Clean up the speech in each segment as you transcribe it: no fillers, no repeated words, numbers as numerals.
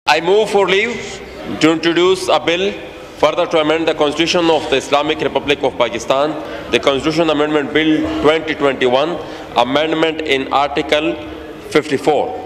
I move for leave to introduce a bill further to amend the Constitution of the Islamic Republic of Pakistan, the Constitution Amendment Bill 2021, amendment in Article 54.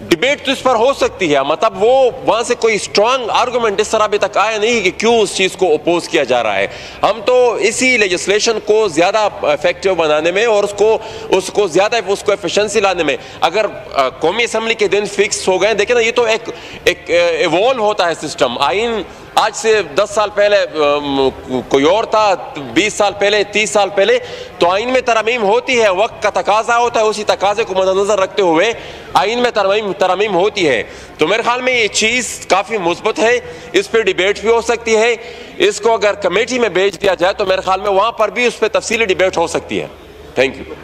Debate تو اس پر ہو سکتی ہے, مطلب وہ وہاں سے کوئی strong argument اس طرح ابھی تک آیا نہیں کہ کیوں اس چیز کو اپوز کیا جا رہا ہے. ہم تو اسی لیجسلیشن کو زیادہ افیکٹو بنانے میں اور اس کو زیادہ اس کو ایفیشنسی لانے میں, اگر قومی اسمبلی کے دن فکس ہو گئے, دیکھیں نا یہ تو ایک ایوالو ہوتا ہے سسٹم. آئین آج سے 10 سال پہلے کوئی اور تھا, 20 سال پہلے, 30 سال پہلے, تو آئین میں ترمیم ہوتی ہے, وقت کا تقاضا ہوتا ہے, اسی تقاضے کو مد نظر رکھتے ہوئے آئین میں ترمیم ہوتی ہے. تو میرے خیال میں یہ چیز کافی مثبت ہے, اس پہ ڈیبیٹ بھی ہو سکتی ہے. اس کو اگر کمیٹی میں بھیج دیا جائے تو میرے خیال میں وہاں پر بھی اس پہ تفصیلی ڈیبیٹ ہو سکتی ہے. Thank you.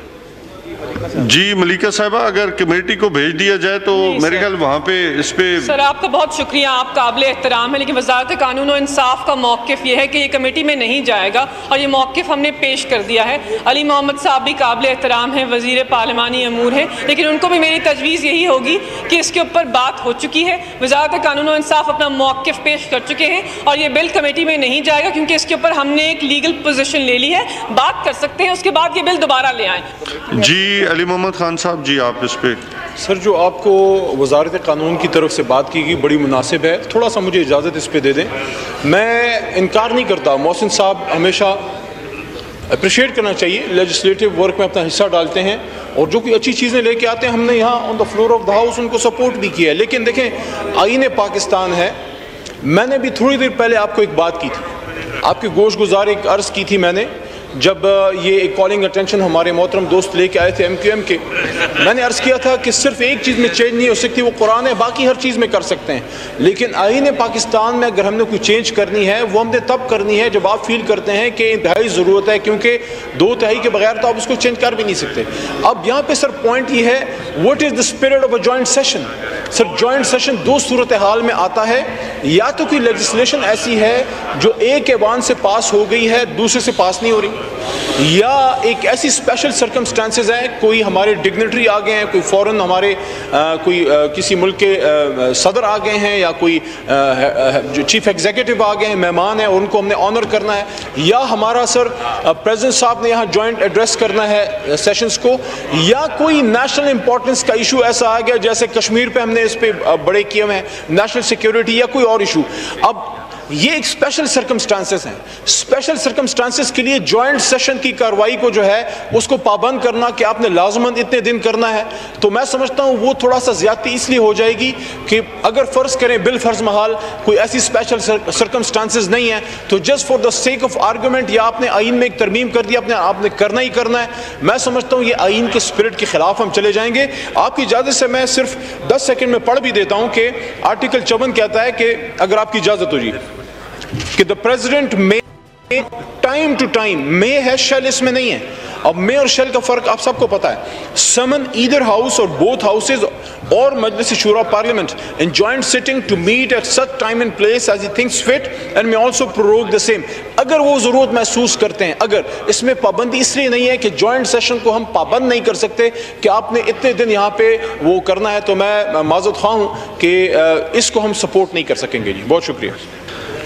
جی ملیکہ صاحبہ, اگر کمیٹی کو بھیج دیا جائے تو میرے خیال وہاں پہ اس پہ. سر آپ کا بہت شکریہ, آپ قابل احترام ہے, لیکن وزارت قانون و انصاف کا موقف یہ ہے کہ یہ کمیٹی میں نہیں جائے گا, اور یہ موقف ہم نے پیش کر دیا ہے. علی محمد صاحب بھی قابل احترام ہیں, وزیر پارلیمانی امور ہیں, لیکن ان کو بھی میری تجویز یہی ہوگی کہ اس کے اوپر بات ہو چکی ہے, وزارت قانون و انصاف اپنا موقف پیش کر چکے ہیں, اور یہ بل کمیٹی میں نہیں جائے گا کیونکہ اس کے اوپر ہم نے ایک لیگل پوزیشن لے لی ہے. بات کر سکتے ہیں, اس کے بعد یہ بل دوبارہ لے آئیں. جی علی محمد خان صاحب, جی آپ اس پہ. سر جو آپ کو وزارت قانون کی طرف سے بات کی گئی بڑی مناسب ہے, تھوڑا سا مجھے اجازت اس پہ دے دیں. میں انکار نہیں کرتا, محسن صاحب ہمیشہ اپریشیٹ کرنا چاہیے, لیجسلیٹو ورک میں اپنا حصہ ڈالتے ہیں, اور جو کوئی اچھی چیزیں لے کے آتے ہیں ہم نے یہاں on the floor of the house ان کو سپورٹ بھی کیا ہے. لیکن دیکھیں آئین پاکستان ہے, میں نے بھی تھوڑی دیر پہلے آپ کو ایک بات کی تھی, آپ کی گوش گزار ایک عرض کی تھی میں نے, جب یہ ایک کالنگ اٹینشن ہمارے محترم دوست لے کے آئے تھے MQM کے, میں نے عرض کیا تھا کہ صرف ایک چیز میں چینج نہیں ہو سکتی, وہ قرآن ہے, باقی ہر چیز میں کر سکتے ہیں, لیکن آئین پاکستان میں اگر ہم نے کوئی چینج کرنی ہے وہ ہم نے تب کرنی ہے جب آپ فیل کرتے ہیں کہ انتہائی ضرورت ہے, کیونکہ 2/3 کے بغیر تو آپ اس کو چینج کر بھی نہیں سکتے. اب یہاں پہ سر پوائنٹ یہ ہے, what is the spirit of a joint session. Sir joint session دو صورتحال میں آتا ہے, یا تو کوئی لیجسلیشن ایسی ہے جو ایک ایوان سے پاس ہو گئی ہے دوسرے سے پاس نہیں ہو رہی, یا ایک ایسی اسپیشل سرکمسٹانسز ہیں, کوئی ہمارے ڈگنیٹری آ گئے ہیں, کوئی فوراً ہمارے کوئی کسی ملک کے صدر آ گئے ہیں, یا کوئی جو چیف ایگزیکٹو آ گئے ہیں, مہمان ہیں, اور ان کو ہم نے آنر کرنا ہے, یا ہمارا سر پریزیڈنٹ صاحب نے یہاں جوائنٹ ایڈریس کرنا ہے سیشنز کو, یا کوئی نیشنل امپورٹنس کا ایشو ایسا آ گیا جیسے کشمیر پہ ہم نے اس پہ بڑے کیے ہوئے ہیں, نیشنل سیکیورٹی یا کوئی اور ایشو. اب یہ ایک اسپیشل سرکمسٹانسز ہیں, اسپیشل سرکمسٹانسز کے لیے جوائنٹ سیشن کی کارروائی کو جو ہے اس کو پابند کرنا کہ آپ نے لازماً اتنے دن کرنا ہے, تو میں سمجھتا ہوں وہ تھوڑا سا زیادتی اس لیے ہو جائے گی کہ اگر فرض کریں بال فرض محال کوئی ایسی اسپیشل سرکمسٹانسز نہیں ہیں, تو just for the sake of argument یا آپ نے آئین میں ایک ترمیم کر دیا, آپ نے کرنا ہی کرنا ہے, میں سمجھتا ہوں یہ آئین کے اسپرٹ کے خلاف ہم چلے جائیں گے. آپ کی اجازت سے میں صرف 10 سیکنڈ میں پڑھ بھی دیتا ہوں کہ آرٹیکل 54 کہتا ہے کہ اگر آپ کی اجازت ہو جی کہ the president may time to time, may ہے shall اس میں نہیں ہے. اب may اور shall کا فرق آپ سب کو پتا ہے. summon either house or both houses or مجلس شورا parliament in joint sitting to meet at such time and place as he thinks fit and may also prorogue the same. اگر وہ ضرورت محسوس کرتے ہیں, اگر اس میں پابندی اس لیے نہیں ہے کہ جوائنٹ سیشن کو ہم پابند نہیں کر سکتے کہ آپ نے اتنے دن یہاں پہ وہ کرنا ہے, تو میں معذرت خواہ ہوں کہ اس کو ہم سپورٹ نہیں کر سکیں گے. جی بہت شکریہ.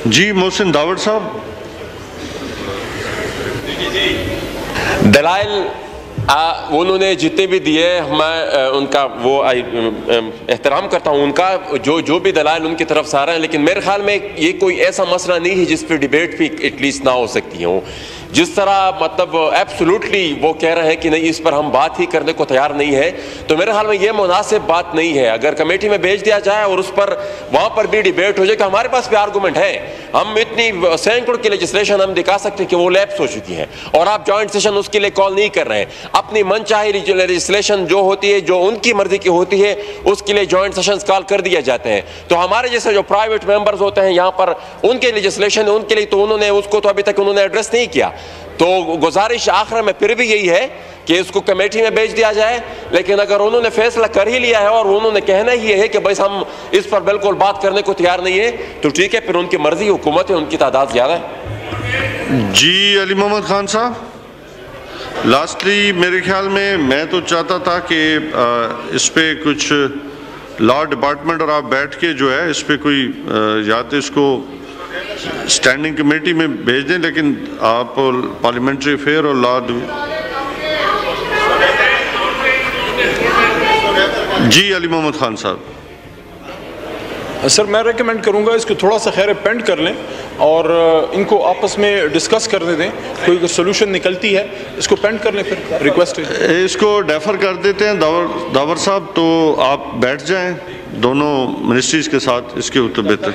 جی محسن داوڑ صاحب. دلائل انہوں نے جتنے بھی دیے, میں ان کا وہ احترام کرتا ہوں, ان کا جو بھی دلائل ان کی طرف سے آ رہے ہیں, لیکن میرے خیال میں یہ کوئی ایسا مسئلہ نہیں ہے جس پہ ڈیبیٹ بھی ایٹ لیسٹ نہ ہو سکتی ہوں. جس طرح مطلب ایبسولوٹلی وہ کہہ رہے ہیں کہ نہیں اس پر ہم بات ہی کرنے کو تیار نہیں ہے, تو میرے خیال میں یہ مناسب بات نہیں ہے. اگر کمیٹی میں بھیج دیا جائے اور اس پر وہاں پر بھی ڈیبیٹ ہو جائے کہ ہمارے پاس بھی آرگومنٹ ہے, ہم اتنی سینکڑوں کی لیجسلیشن ہم دکھا سکتے کہ وہ لیپس ہو چکی ہے, اور آپ جوائنٹ سیشن اس کے لیے کال نہیں کر رہے ہیں. اپنی من چاہی لیجسلیشن جو ہوتی ہے, جو ان کی مرضی کی ہوتی ہے, اس کے لیے جوائنٹ سیشنز کال کر دیا جاتے ہیں. تو ہمارے جیسے جو پرائیویٹ ممبرز ہوتے ہیں یہاں پر, ان کے لیجسلیشن ان کے لیے تو انہوں نے اس کو تو ابھی تک انہوں نے ایڈریس نہیں کیا. تو گزارش آخر میں پھر بھی یہی ہے کہ اس کو کمیٹی میں بھیج دیا جائے, لیکن اگر انہوں نے فیصلہ کر ہی لیا ہے اور انہوں نے کہنا ہی ہے کہ بس ہم اس پر بالکل بات کرنے کو تیار نہیں ہے, تو ٹھیک ہے, پھر ان کی مرضی, حکومت ہے, ان کی تعداد زیادہ ہے. جی علی محمد خان صاحب, لاسٹلی میرے خیال میں تو چاہتا تھا کہ اس پہ کچھ لا ڈپارٹمنٹ اور آپ بیٹھ کے جو ہے اس پہ کوئی یا تو اس کو اسٹینڈنگ کمیٹی میں بھیج دیں, لیکن آپ پارلیمنٹری افیئر اور لا جی علی محمد خان صاحب. سر میں ریکمینڈ کروں گا اس کو تھوڑا سا خیر پینڈ کر لیں اور ان کو آپس میں ڈسکس کرنے دیں, کوئی اگر سولوشن نکلتی ہے اس کو پینڈ کر لیں. پھر ریکویسٹ ہے اس کو ڈیفر کر دیتے ہیں داور صاحب, تو آپ بیٹھ جائیں دونوں منسٹریز کے ساتھ اس کے اوپر بہتر.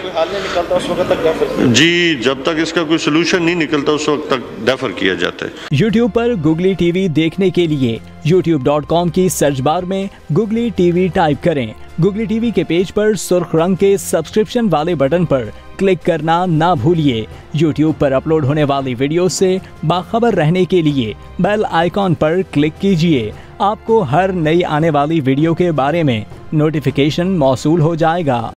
جی جب تک اس کا کوئی سولوشن نہیں نکلتا اس وقت تک ڈیفر کیا جاتا ہے. یوٹیوب پر گوگلی ٹی وی دیکھنے کے لیے youtube.com کی سرچ بار میں گوگلی ٹی وی ٹائپ کریں. گوگلی ٹی وی کے پیج پر سرخ رنگ کے سبسکرپشن والے بٹن پر کلک کرنا نہ بھولیے. یوٹیوب پر اپلوڈ ہونے والی ویڈیو سے باخبر رہنے کے لیے بیل آئیکن پر کلک کیجیے. آپ کو ہر نئی آنے والی ویڈیو کے بارے میں نوٹیفیکیشن موصول ہو جائے گا.